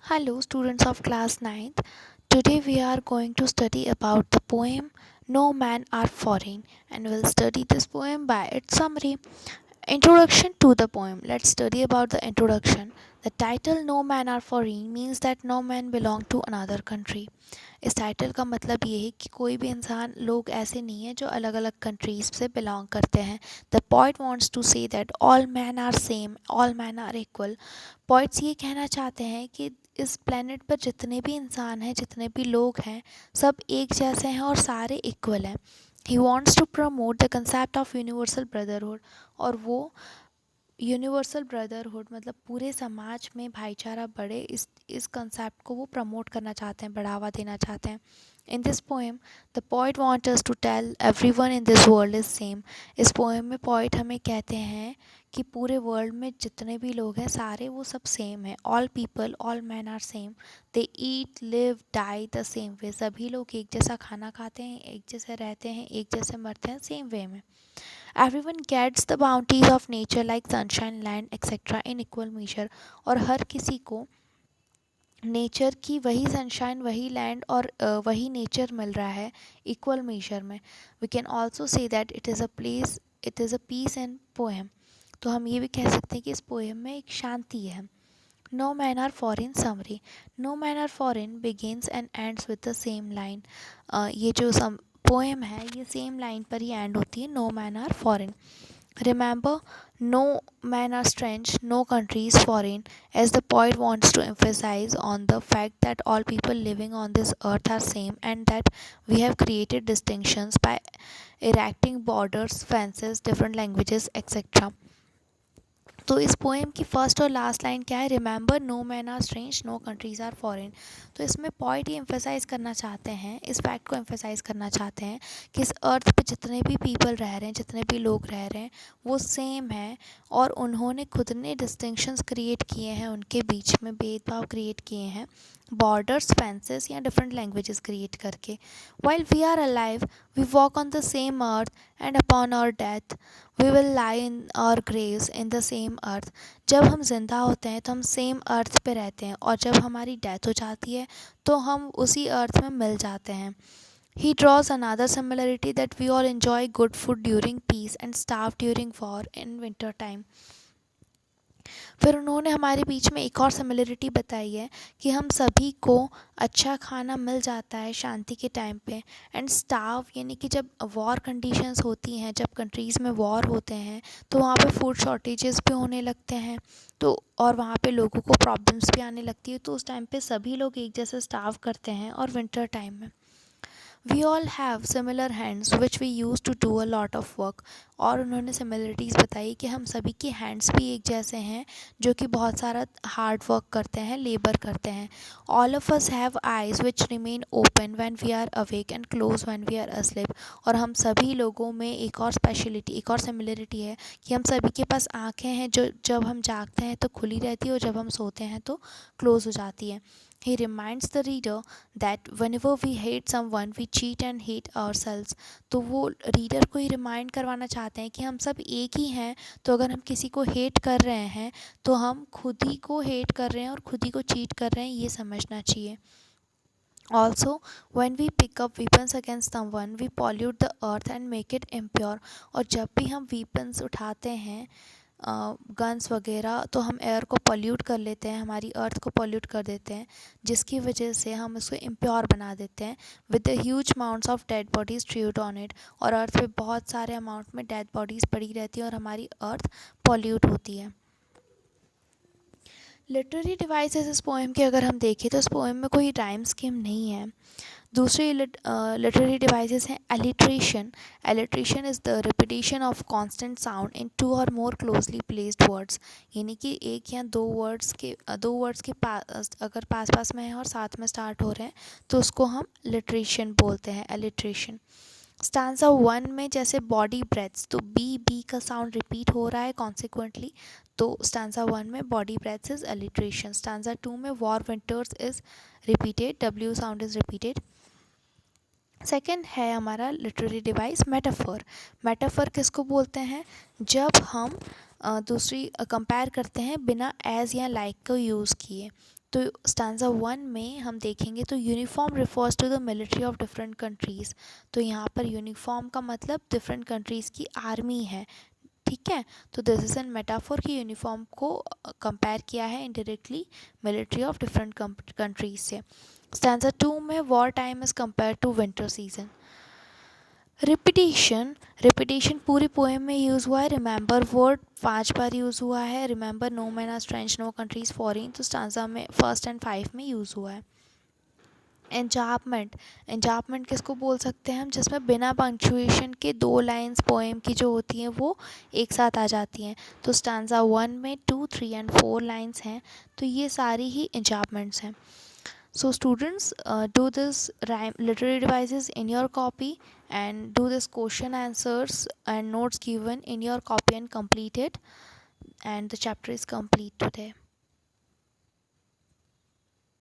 Hello, students of class ninth. Today we are going to study about the poem No Man Are Foreign, and we'll study this poem by its summary. Introduction to the poem. Let's study about the introduction. The title No Man Are Foreign means that no man belong to another country. इस title का मतलब ये है कि कोई भी इंसान लोग ऐसे नहीं है जो अलग अलग कंट्रीज़ से बिलोंग करते हैं. The poet wants to say that all man are same, all man are equal. Poets ये कहना चाहते हैं कि इस प्लेनेट पर जितने भी इंसान हैं, जितने भी लोग हैं, सब एक जैसे हैं और सारे इक्वल हैं. He wants to promote the concept of universal brotherhood. और वो यूनिवर्सल ब्रदरहुड मतलब पूरे समाज में भाईचारा बढ़े, इस कंसेप्ट को वो प्रमोट करना चाहते हैं, बढ़ावा देना चाहते हैं. In this poem the poet wants us to tell everyone in this world is same. इस पोएम में पोइट हमें कहते हैं कि पूरे वर्ल्ड में जितने भी लोग हैं सारे वो सब सेम हैं. All people, all man are same. They eat, live, die the same way. सभी लोग एक जैसा खाना खाते हैं, एक जैसे रहते हैं, एक जैसे मरते हैं, सेम वे में. Everyone gets the bounties of nature like sunshine, land, etc. in equal measure. और हर किसी को नेचर की वही सनशाइन, वही लैंड और वही नेचर मिल रहा है इक्वल मेजर में. We can also say that it is a peace and poem. तो हम ये भी कह सकते हैं कि इस पोएम में एक शांति है. No man are foreign summary. No man are foreign begins and ends with the same line. ये जो पोएम है ये सेम लाइन पर ही एंड होती है. No man are foreign. Remember, no men are strange, no country is foreign, as the poet wants to emphasize on the fact that all people living on this earth are same and that we have created distinctions by erecting borders, fences, different languages, etc. तो इस poem की first और last line क्या है? Remember, no man are strange, no countries are foreign. तो इसमें point ये emphasise करना चाहते हैं, इस फैक्ट को एम्फेसाइज करना चाहते हैं कि इस अर्थ पे जितने भी पीपल रह रहे हैं, जितने भी लोग रह रहे हैं, वो सेम हैं और उन्होंने खुद ने डिस्टिंक्शंस क्रिएट किए हैं, उनके बीच में भेदभाव क्रिएट किए हैं बॉर्डर्स, फेंसेस या डिफरेंट लैंग्वेजेस क्रिएट करके. While we are alive we walk on the same earth and upon our death we will lie in our graves in the same earth. जब हम जिंदा होते हैं तो हम सेम अर्थ पे रहते हैं और जब हमारी डेथ हो जाती है तो हम उसी अर्थ में मिल जाते हैं. He draws another similarity that we all enjoy good food during peace and starve during war in winter time. फिर उन्होंने हमारे बीच में एक और सिमिलरिटी बताई है कि हम सभी को अच्छा खाना मिल जाता है शांति के टाइम पे, एंड स्टाव यानी कि जब वॉर कंडीशंस होती हैं, जब कंट्रीज़ में वॉर होते हैं तो वहाँ पे फूड शॉर्टेजेस भी होने लगते हैं, तो और वहाँ पे लोगों को प्रॉब्लम्स भी आने लगती है. तो उस टाइम पे सभी लोग एक जैसे स्टाव करते हैं. और विंटर टाइम में we all have similar hands which we use to do a lot of work. और उन्होंने सिमिलरिटीज़ बताई कि हम सभी के हैंड्स भी एक जैसे हैं जो कि बहुत सारा हार्ड वर्क करते हैं, लेबर करते हैं. All of us have eyes which remain open when we are awake and close when we are asleep. और हम सभी लोगों में एक और स्पेशलिटी, एक और सिमिलरिटी है कि हम सभी के पास आँखें हैं जो जब हम जागते हैं तो खुली रहती है और जब हम सोते हैं तो क्लोज हो जाती है. He reminds the reader that whenever we hate someone, we cheat and hate ourselves. तो वो रीडर को ही रिमाइंड करवाना चाहते हैं कि हम सब एक ही हैं. तो अगर हम किसी को हेट कर रहे हैं तो हम खुद ही को हेट कर रहे हैं और खुद ही को चीट कर रहे हैं, ये समझना चाहिए. Also, when we pick up weapons against someone, we pollute the earth and make it impure. और जब भी हम weapons उठाते हैं, गन्स वगैरह, तो हम एयर को पोल्यूट कर लेते हैं, हमारी अर्थ को पोल्यूट कर देते हैं, जिसकी वजह से हम उसको इम्प्योर बना देते हैं with the huge amounts of dead bodies trod on it. और अर्थ पे बहुत सारे अमाउंट में डेड बॉडीज़ पड़ी रहती हैं और हमारी अर्थ पोल्यूट होती है. लिटरेरी डिवाइसेस इस पोएम के अगर हम देखें तो इस पोएम में कोई राइम स्कीम नहीं है. दूसरी लिटरेरी डिवाइसेस हैं alliteration. Alliteration is the repetition of constant sound in two और मोर क्लोजली प्लेस्ड वर्ड्स. यानी कि एक या दो वर्ड्स के पास अगर पास पास में है और साथ में स्टार्ट हो रहे हैं तो उसको हम लिटरेशन बोलते हैं, एलिट्रेशन. स्टांजा 1 में जैसे बॉडी ब्रेथ्स, तो बी का साउंड रिपीट हो रहा है कॉन्सिक्वेंटली, तो स्टांजा 1 में body breaths is alliteration. Stanza 2 में war winters is repeated, W sound is repeated. Second है हमारा लिटरेरी डिवाइस मेटाफर. मेटाफर किसको बोलते हैं? जब हम दूसरी कंपेयर करते हैं बिना एज या लाइक को यूज़ किए. तो स्टैंजा 1 में हम देखेंगे तो uniform refers to the military of different countries. तो यहाँ पर यूनिफॉर्म का मतलब डिफरेंट कंट्रीज़ की आर्मी है, ठीक है। तो दिस इज एन मेटाफोर कि यूनिफॉर्म को कंपेयर किया है indirectly military of different countries से। स्टैंजा 2 में war time is compare to winter season. Repetition पूरी पोएम में यूज़ हुआ है। रिमेंबर वर्ड 5 बार यूज़ हुआ है। Remember no man are strange no countries foreign, तो स्टांजा में फर्स्ट एंड 5 में यूज़ हुआ है। एंजापमेंट किसको बोल सकते हैं हम, जिसमें बिना पंक्चुएशन के 2 लाइंस पोएम की जो होती हैं वो एक साथ आ जाती हैं। तो स्टांजा 1 में 2, 3 एंड 4 लाइंस हैं, तो ये सारी ही एंजापमेंट्स हैं। So students, do this rhyme literary devices in your copy and do this question answers and notes given in your copy and complete it, and the chapter is complete today.